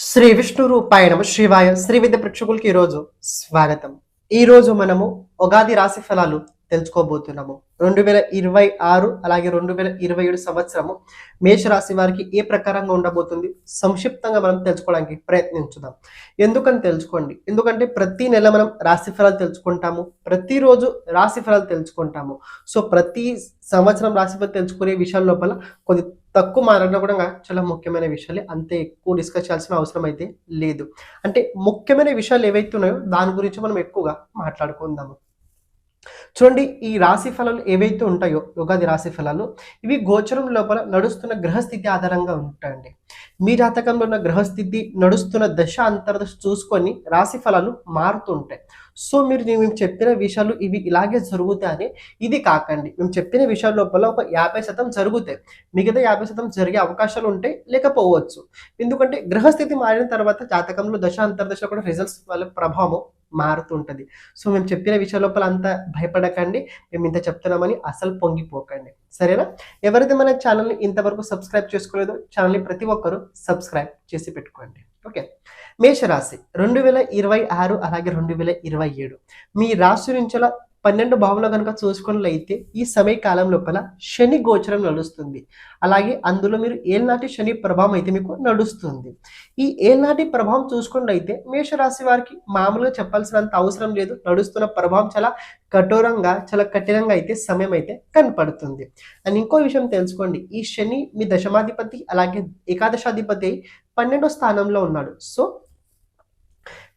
శ్రీ విష్ణు రూపాయ నమ శివాయ శ్రీ విద్య ప్రేక్షకులకి ఈరోజు స్వాగతం. ఈరోజు మనము ఉగాది రాశి ఫలాలు తెలుసుకోబోతున్నాము. 2026 అలాగే 2027 సంవత్సరము మేషరాశి వారికి ఏ ప్రకారంగా ఉండబోతుంది సంక్షిప్తంగా మనం తెలుసుకోవడానికి ప్రయత్నించుదాం. ఎందుకని తెలుసుకోండి, ఎందుకంటే ప్రతి నెల మనం రాశి ఫలాలు తెలుసుకుంటాము, ప్రతిరోజు రాశి ఫలాలు తెలుసుకుంటాము. సో ప్రతి సంవత్సరం రాశి ఫలాలు తెలుసుకునే విషయాల లోపల కొద్ది తక్కువ మాట్లాడినా కూడా చాలా ముఖ్యమైన విషయాలే, అంతే ఎక్కువ డిస్కస్ చేయాల్సిన అవసరం అయితే లేదు. అంటే ముఖ్యమైన విషయాలు ఏవైతే ఉన్నాయో దాని గురించి మనం ఎక్కువగా మాట్లాడుకుందాము. చూడండి, ఈ రాశి ఫలాలు ఏవైతే ఉంటాయో ఉగాది రాశి ఫలాలు ఇవి గోచరం లోపల నడుస్తున్న గ్రహస్థితి ఆధారంగా ఉంటాయండి. మీ జాతకంలో ఉన్న గ్రహస్థితి నడుస్తున్న దశ అంతర్దశ చూసుకొని రాశి ఫలాలు మారుతుంటాయి. సో మేము చెప్పిన విషయాలు ఇవి ఇలాగే జరుగుతాయని ఇది కాకండి. మేము చెప్పిన విషయాల లోపల ఒక 50% జరుగుతాయి, మిగతా 50% జరిగే అవకాశాలు ఉంటాయి, లేకపోవచ్చు. ఎందుకంటే గ్రహస్థితి మారిన తర్వాత జాతకంలో దశ అంతర్దశలో కూడా రిజల్ట్స్ వాళ్ళ ప్రభావం మారుతుంటది. సో మేము చెప్పిన విషయాల లోపల అంతా భయపడకండి, మేము ఇంత చెప్తున్నామని అసలు పొంగిపోకండి, సరేనా? ఎవరైతే మన ఛానల్ని ఇంతవరకు సబ్స్క్రైబ్ చేసుకోలేదో ఛానల్ని ప్రతి ఒక్కరూ సబ్స్క్రైబ్ చేసి పెట్టుకోండి. ఓకే, మేషరాశి 2026 అలాగే 2027 మీ రాశి నుంచి 12 భావంలో కనుక చూసుకున్నట్లయితే ఈ సమయ కాలం లోపల శని గోచరం నడుస్తుంది. అలాగే అందులో మీరు ఏళ్ళనాటి శని ప్రభావం అయితే మీకు నడుస్తుంది. ఈ ఏళ్ళనాటి ప్రభావం చూసుకున్నట్లయితే మేషరాశి వారికి మామూలుగా చెప్పాల్సినంత అవసరం లేదు. నడుస్తున్న ప్రభావం చాలా కఠోరంగా, చాలా కఠినంగా అయితే సమయం అయితే కనపడుతుంది. అండ్ ఇంకో విషయం తెలుసుకోండి, ఈ శని మీ దశమాధిపతి అలాగే ఏకాదశాధిపతి 12వ స్థానంలో ఉన్నాడు. సో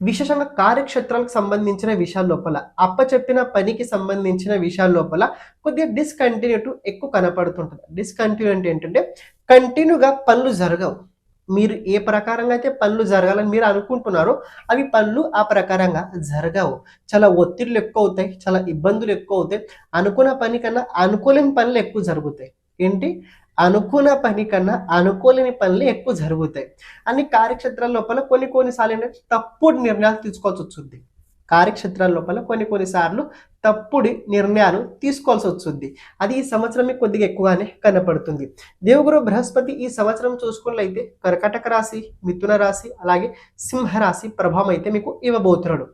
విశేషంగా కార్యక్షేత్రాలకు సంబంధించిన విషయాల లోపల, అప్పచెప్పిన పనికి సంబంధించిన విషయాల లోపల కొద్దిగా డిస్కంటిన్యూటీ ఎక్కువ కనపడుతుంటుంది. డిస్కంటిన్యూ అంటే ఏంటంటే కంటిన్యూగా పనులు జరగవు. మీరు ఏ ప్రకారంగా అయితే పనులు జరగాలని మీరు అనుకుంటున్నారో అవి పనులు ఆ ప్రకారంగా జరగవు. చాలా ఒత్తిడులు ఎక్కువ అవుతాయి, చాలా ఇబ్బందులు ఎక్కువ అవుతాయి. అనుకున్న పని కన్నా అనుకోలేని పనులు ఎక్కువ జరుగుతాయి. ఏంటి? అనుకున్న పని కన్నా అనుకోలేని పనులు ఎక్కువ జరుగుతాయి. అన్ని కార్యక్షేత్రాల లోపల కొన్నిసార్లు ఏంటంటే తప్పుడు నిర్ణయాలు తీసుకోవాల్సి వస్తుంది. కార్యక్షేత్రాల లోపల కొన్నిసార్లు తప్పుడు నిర్ణయాలు తీసుకోవాల్సి వస్తుంది. అది ఈ సంవత్సరం మీకు కొద్దిగా ఎక్కువగానే కనపడుతుంది. దేవగురు బృహస్పతి ఈ సంవత్సరం చూసుకున్నట్లయితే కర్కాటక రాశి, మిథున రాశి అలాగే సింహరాశి ప్రభావం అయితే మీకు ఇవ్వబోతున్నాడు.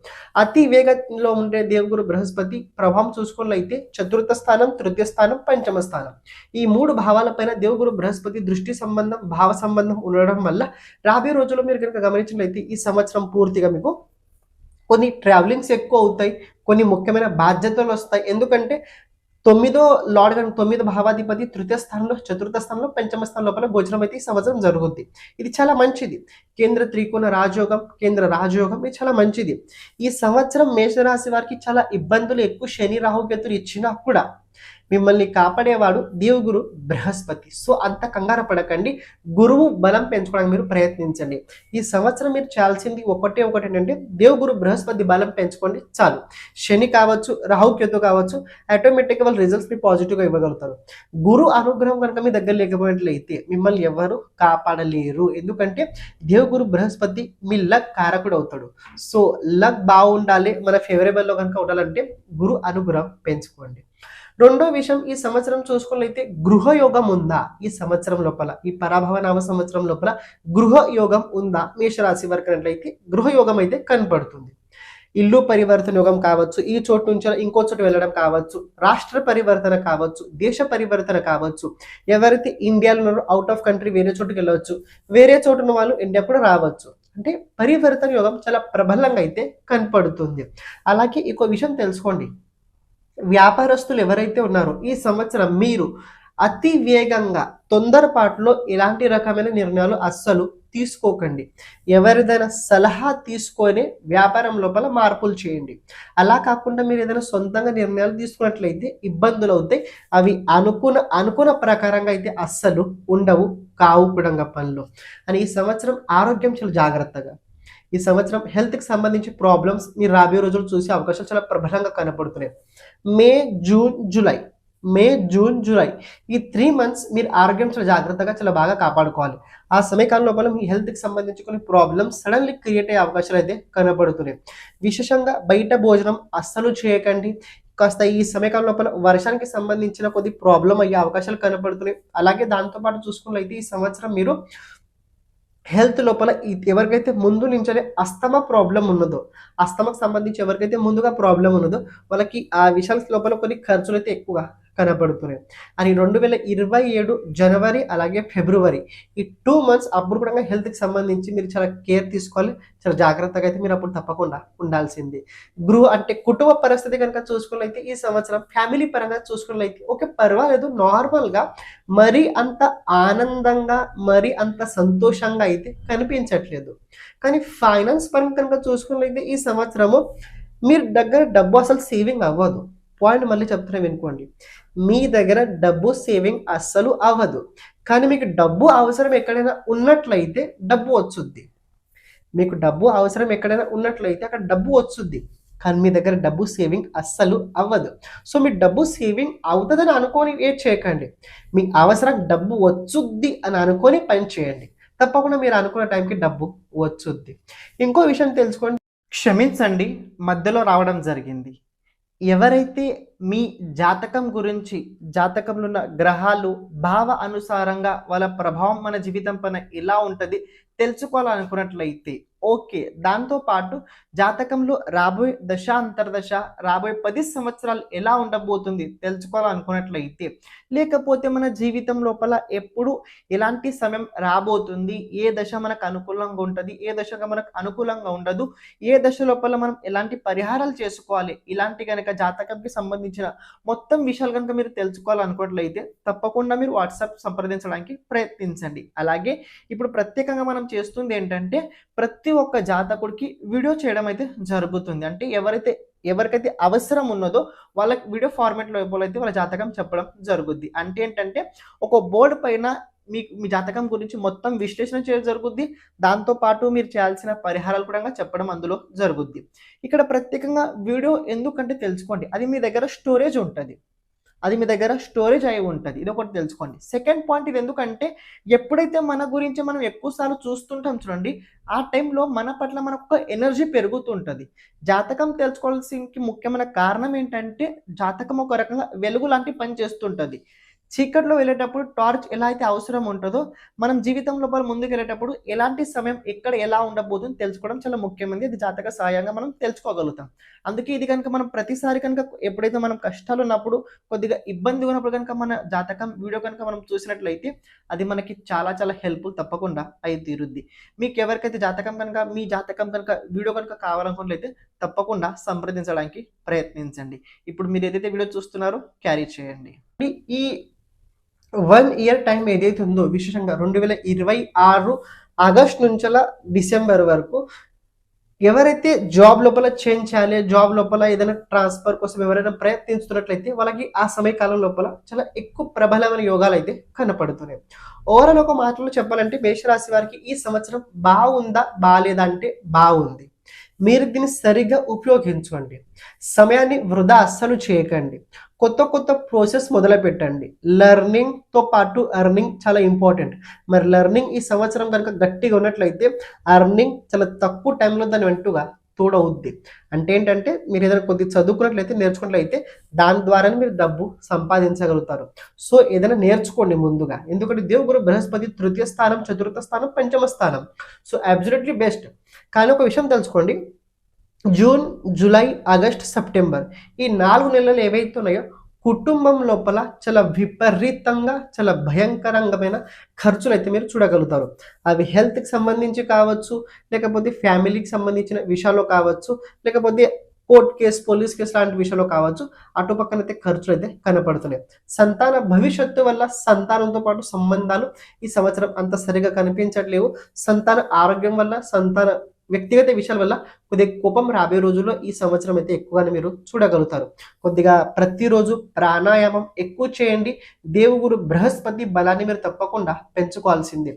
అతి వేగంలో ఉండే దేవగురు బృహస్పతి ప్రభావం చూసుకున్నట్లయితే చతుర్థ స్థానం, తృతీయ స్థానం, పంచమ స్థానం ఈ 3 భావాలపైన దేవగురు బృహస్పతి దృష్టి సంబంధం, భావ సంబంధం ఉండడం వల్ల రాబోయే రోజుల్లో మీరు కనుక గమనించినట్లయితే ఈ సంవత్సరం పూర్తిగా మీకు కొన్ని ట్రావెలింగ్స్ ఎక్కువ అవుతాయి, కొన్ని ముఖ్యమైన బాధ్యతలు వస్తాయి. ఎందుకంటే 9 భావాధిపతి తృతీయ స్థానంలో, చతుర్థ స్థానంలో, పంచమ స్థానం లోపల గోచరం అయితే ఈ సంవత్సరం జరుగుద్ది. ఇది చాలా మంచిది. కేంద్ర త్రికోణ రాజయోగం, కేంద్ర రాజయోగం ఇది చాలా మంచిది. ఈ సంవత్సరం మేషరాశి వారికి చాలా ఇబ్బందులు ఎక్కువ శని రాహుకేతులు ఇచ్చినా కూడా మిమ్మల్ని కాపాడేవాడు దేవగురు బృహస్పతి. సో అంత కంగారు పడకండి, గురువు బలం పెంచుకోవడానికి మీరు ప్రయత్నించండి. ఈ సంవత్సరం మీరు చేయాల్సింది ఒకటి ఏంటంటే దేవగురు బృహస్పతి బలం పెంచుకోండి చాలు. శని కావచ్చు, రాహుకేతు కావచ్చు, ఆటోమేటిక్గా వాళ్ళు రిజల్ట్స్ మీ పాజిటివ్గా ఇవ్వగలుగుతారు. గురు అనుగ్రహం కనుక మీ దగ్గర లేకపోయినట్లయితే మిమ్మల్ని ఎవరు కాపాడలేరు. ఎందుకంటే దేవగురు బృహస్పతి మీ లక్ కారకుడు అవుతాడు. సో లక్ బాగుండాలి, మన ఫేవరబుల్లో కనుక ఉండాలంటే గురు అనుగ్రహం పెంచుకోండి. రెండో విషయం, ఈ సంవత్సరం చూసుకున్నట్లయితే గృహయోగం ఉందా ఈ సంవత్సరం లోపల, ఈ పరాభవ నామ సంవత్సరం లోపల గృహయోగం ఉందా మేషరాశి వారికి అన్నట్లయితే గృహయోగం అయితే కనపడుతుంది. ఇల్లు పరివర్తన యోగం కావచ్చు, ఈ చోటు నుంచి ఇంకో చోటు వెళ్ళడం కావచ్చు, రాష్ట్ర పరివర్తన కావచ్చు, దేశ పరివర్తన కావచ్చు. ఎవరైతే ఇండియాలో ఉన్నారో అవుట్ ఆఫ్ కంట్రీ వేరే చోటుకి వెళ్ళవచ్చు, వేరే చోటు ఉన్న వాళ్ళు ఇండియా కూడా రావచ్చు. అంటే పరివర్తన యోగం చాలా ప్రబలంగా అయితే కనపడుతుంది. అలాగే ఇంకో విషయం తెలుసుకోండి, వ్యాపారస్తులు ఎవరైతే ఉన్నారో ఈ సంవత్సరం మీరు అతి వేగంగా, తొందరపాటులో ఎలాంటి రకమైన నిర్ణయాలు అస్సలు తీసుకోకండి. ఎవరిదైనా సలహా తీసుకొని వ్యాపారం లోపల మార్పులు చేయండి. అలా కాకుండా మీరు ఏదైనా సొంతంగా నిర్ణయాలు తీసుకున్నట్లయితే ఇబ్బందులు అవుతాయి. అవి అనుకున్న ప్రకారంగా అయితే అస్సలు ఉండవు, కావు కూడా పనులు. అని ఈ సంవత్సరం ఆరోగ్యం చాలా జాగ్రత్తగా, ఈ సంవత్సరం హెల్త్కి సంబంధించి ప్రాబ్లమ్స్ మీరు రాబోయే రోజులు చూసే అవకాశాలు చాలా ప్రబలంగా కనపడుతున్నాయి. మే జూన్ జూలై ఈ 3 months మీరు ఆరోగ్యం చాలా జాగ్రత్తగా, చాలా బాగా కాపాడుకోవాలి. ఆ సమయకాలం లోపల మీ హెల్త్కి సంబంధించి కొన్ని ప్రాబ్లమ్స్ సడన్లీ క్రియేట్ అయ్యే అవకాశాలు అయితే కనబడుతున్నాయి. విశేషంగా బయట భోజనం అస్సలు చేయకండి. కాస్త ఈ సమయకాలం లోపల వర్షానికి సంబంధించిన కొద్ది ప్రాబ్లం అయ్యే అవకాశాలు కనబడుతున్నాయి. అలాగే దాంతోపాటు చూసుకున్నట్లయితే ఈ సంవత్సరం మీరు హెల్త్ లోపల ఎవరికైతే ముందు నుంచే అస్తమా ప్రాబ్లం ఉన్నదో, అస్తమాకు సంబంధించి ఎవరికైతే ముందుగా ప్రాబ్లం ఉన్నదో వాళ్ళకి ఆ విషయాల లోపల కొన్ని ఖర్చులైతే ఎక్కువగా కనపడుతున్నాయి. అని 2027 జనవరి అలాగే ఫిబ్రవరి ఈ 2 మంత్స్ అప్పుడు కూడా హెల్త్‌కి సంబంధించి మీరు చాలా కేర్ తీసుకోవాలి. చాలా జాగ్రత్తగా అయితే మీరు అప్పుడు తప్పకుండా ఉండాల్సింది. అంటే కుటుంబ పరిస్థితి కనుక చూసుకున్నట్లయితే ఈ సంవత్సరం ఫ్యామిలీ పరంగా చూసుకున్నట్లయితే ఓకే, పర్వాలేదు, నార్మల్‌గా మరీ అంత ఆనందంగా, మరీ అంత సంతోషంగా అయితే కనిపించట్లేదు. కానీ ఫైనాన్స్ పరంగా కనుక చూసుకున్నట్లయితే ఈ సంవత్సరము మీరు దగ్గర డబ్బు అసలు సేవింగ్ అవ్వదు. పాయింట్ మళ్ళీ చెప్తున్నా వినుకోండి. మీ దగ్గర డబ్బు సేవింగ్ అస్సలు అవ్వదు. కానీ మీకు డబ్బు అవసరం ఎక్కడైనా ఉన్నట్లయితే డబ్బు వచ్చుద్ది. మీకు డబ్బు అవసరం ఎక్కడైనా ఉన్నట్లయితే అక్కడ డబ్బు వచ్చుద్ది. కానీ మీ దగ్గర డబ్బు సేవింగ్ అస్సలు అవ్వదు. సో మీ డబ్బు సేవింగ్ అవుతుందని అనుకొని ఏం చేయకండి. మీ అవసరం డబ్బు వచ్చుద్ది అని అనుకొని పని చేయండి. తప్పకుండా మీరు అనుకున్న టైంకి డబ్బు వచ్చుద్ది. ఇంకో విషయం తెలుసుకోండి. క్షమించండి, మధ్యలో రావడం జరిగింది. ఎవరైతే మీ జాతకం గురించి, జాతకంలో ఉన్న గ్రహాలు భావ అనుసారంగా వాళ్ళ ప్రభావం మన జీవితం పైన ఎలా ఉంటుంది తెలుసుకోవాలనుకున్నట్లయితే ఓకే, దాంతోపాటు జాతకంలో రాబోయే దశ అంతర్దశ, రాబోయే 10 సంవత్సరాలు ఎలా ఉండబోతుంది తెలుసుకోవాలనుకున్నట్లయితే, లేకపోతే మన జీవితం లోపల ఎప్పుడు ఎలాంటి సమయం రాబోతుంది, ఏ దశ మనకు అనుకూలంగా ఉంటుంది, ఏ దశగా మనకు అనుకూలంగా ఉండదు, ఏ దశ లోపల మనం ఎలాంటి పరిహారాలు చేసుకోవాలి, ఇలాంటి కనుక జాతకంకి సంబంధించిన మొత్తం విషయాలు కనుక మీరు తెలుసుకోవాలనుకున్నట్లయితే తప్పకుండా మీరు వాట్సాప్ సంప్రదించడానికి ప్రయత్నించండి. అలాగే ఇప్పుడు ప్రత్యేకంగా మనం చేస్తుంది ఏంటంటే ప్రతి ఒక్క జాతకుడికి వీడియో చేయడం అయితే జరుగుతుంది. అంటే ఎవరికైతే అవసరం ఉన్నదో వాళ్ళకి వీడియో ఫార్మాట్ లోపల అయితే వాళ్ళ జాతకం చెప్పడం జరుగుద్ది. అంటే ఏంటంటే ఒక బోర్డు పైన మీ జాతకం గురించి మొత్తం విశ్లేషణ చేయడం జరుగుద్ది. దాంతోపాటు మీరు చేయాల్సిన పరిహారాలు కూడా చెప్పడం అందులో జరుగుద్ది. ఇక్కడ ప్రత్యేకంగా వీడియో ఎందుకంటే తెలుసుకోండి, అది మీ దగ్గర స్టోరేజ్ ఉంటుంది. అయి ఉంటుంది. ఇది ఒకటి తెలుసుకోండి. సెకండ్ పాయింట్, ఇది ఎందుకంటే ఎప్పుడైతే మన గురించి మనం ఎక్కువసార్లు చూస్తుంటాం చూడండి, ఆ టైంలో మన పట్ల మనకు ఒక ఎనర్జీ పెరుగుతుంటుంది. జాతకం తెలుసుకోవాల్సిన ముఖ్యమైన కారణం ఏంటంటే జాతకం ఒక రకంగా వెలుగు లాంటి పని చేస్తుంటుంది. చీకట్లో వెళ్ళేటప్పుడు టార్చ్ ఎలా అయితే అవసరం ఉంటుందో మనం జీవితం లోపల ముందుకు వెళ్ళేటప్పుడు ఎలాంటి సమయం ఎక్కడ ఎలా ఉండబోతుందో తెలుసుకోవడం చాలా ముఖ్యమైనది. ఇది జాతక సహాయంగా మనం తెలుసుకోగలుగుతాం. అందుకే ఇది కనుక మనం ప్రతిసారి కనుక ఎప్పుడైతే మనం కష్టాలు ఉన్నప్పుడు, కొద్దిగా ఇబ్బంది ఉన్నప్పుడు కనుక మన జాతకం వీడియో కనుక మనం చూసినట్లయితే అది మనకి చాలా చాలా హెల్ప్ఫుల్ తప్పకుండా అయి తీరుద్ది. మీకు ఎవరికైతే మీ జాతకం కనుక వీడియో కనుక కావాలనుకున్నట్లయితే తప్పకుండా సంప్రదించడానికి ప్రయత్నించండి. ఇప్పుడు మీరు ఏదైతే వీడియో చూస్తున్నారో క్యారీ చేయండి. ఈ 1 ఇయర్ టైం ఏదైతే ఉందో విశేషంగా 2026 ఆగస్ట్ నుంచి డిసెంబర్ వరకు ఎవరైతే జాబ్ లోపల చేంజ్ చేయాలి, జాబ్ లోపల ఏదైనా ట్రాన్స్ఫర్ కోసం ఎవరైనా ప్రయత్నిస్తున్నట్లయితే వాళ్ళకి ఆ సమయకాలం లోపల చాలా ఎక్కువ ప్రబలమైన యోగాలు అయితే కనపడుతున్నాయి. ఓవరాల్ ఒక మాటలో చెప్పాలంటే మేషరాశి వారికి ఈ సంవత్సరం బాగుందా బాగాలేదా అంటే బాగుంది. మీరు దీన్ని సరిగ్గా ఉపయోగించుకోండి. సమయాన్ని వృధా అస్సలు చేయకండి. కొత్త ప్రాసెస్ మొదలు పెట్టండి. లెర్నింగ్తో పాటు ఎర్నింగ్ చాలా ఇంపార్టెంట్. మరి లెర్నింగ్ ఈ సంవత్సరం కనుక గట్టిగా ఉన్నట్లయితే ఎర్నింగ్ చాలా తక్కువ టైంలో దాని వెంటుగా తోడవుద్ది. అంటే ఏంటంటే మీరు ఏదైనా కొద్దిగా చదువుకున్నట్లయితే, నేర్చుకున్నట్లయితే దాని ద్వారానే మీరు డబ్బు సంపాదించగలుగుతారు. సో ఏదైనా నేర్చుకోండి ముందుగా. ఎందుకంటే దేవుడు బృహస్పతి 3వ స్థానం, 4వ స్థానం, 5వ స్థానం. So absolutely best. కానీ ఒక విషయం తెలుసుకోండి, జూన్, జూలై, ఆగస్ట్, సెప్టెంబర్ ఈ 4 నెలలు ఏవైతే ఉన్నాయో కుటుంబం లోపల చాలా విపరీతంగా, చాలా భయంకరంగా ఖర్చులు అయితే మీరు చూడగలుగుతారు. అవి హెల్త్కి సంబంధించి కావచ్చు, లేకపోతే ఫ్యామిలీకి సంబంధించిన విషయాల్లో కావచ్చు, లేకపోతే కోర్ట్ కేసు, పోలీస్ కేసు లాంటి విషయంలో కావచ్చు. అటుపక్కన అయితే ఖర్చులు అయితే కనపడుతున్నాయి. సంతాన భవిష్యత్తు వల్ల సంతానంతో పాటు సంబంధాలు ఈ సంవత్సరం అంత సరిగా కనిపించట్లేవు. సంతాన ఆరోగ్యం వల్ల, సంతాన వ్యక్తిగత విషయాల వల్ల కొద్దిగా కోపం రాబోయే రోజుల్లో ఈ సంవత్సరం అయితే ఎక్కువగానే మీరు చూడగలుగుతారు. కొద్దిగా ప్రతిరోజు ప్రాణాయామం ఎక్కువ చేయండి. దేవుగురు బృహస్పతి బలాన్ని మీరు తప్పకుండా పెంచుకోవాల్సిందే.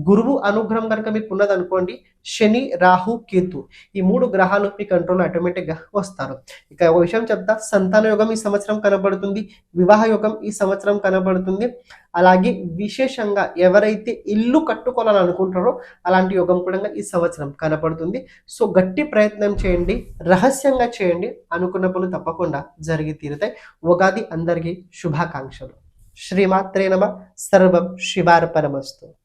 గురువు అనుగ్రహం కనుక మీకు ఉన్నదనుకోండి, శని, రాహు, కేతు ఈ 3 గ్రహాలు మీ కంట్రోల్ ఆటోమేటిక్గా వస్తారు. ఇక ఒక విషయం చెప్తా, సంతాన యోగం ఈ సంవత్సరం కనబడుతుంది, వివాహ యోగం ఈ సంవత్సరం కనబడుతుంది. అలాగే విశేషంగా ఎవరైతే ఇల్లు కట్టుకోవాలని అనుకుంటారో అలాంటి యోగం కూడా ఈ సంవత్సరం కనపడుతుంది. సో గట్టి ప్రయత్నం చేయండి, రహస్యంగా చేయండి, అనుకున్న పనులు తప్పకుండా జరిగి తీరుతాయి. ఉగాది అందరికీ శుభాకాంక్షలు. శ్రీమాత్రే నమః. సర్వం శివార్పణమస్తు.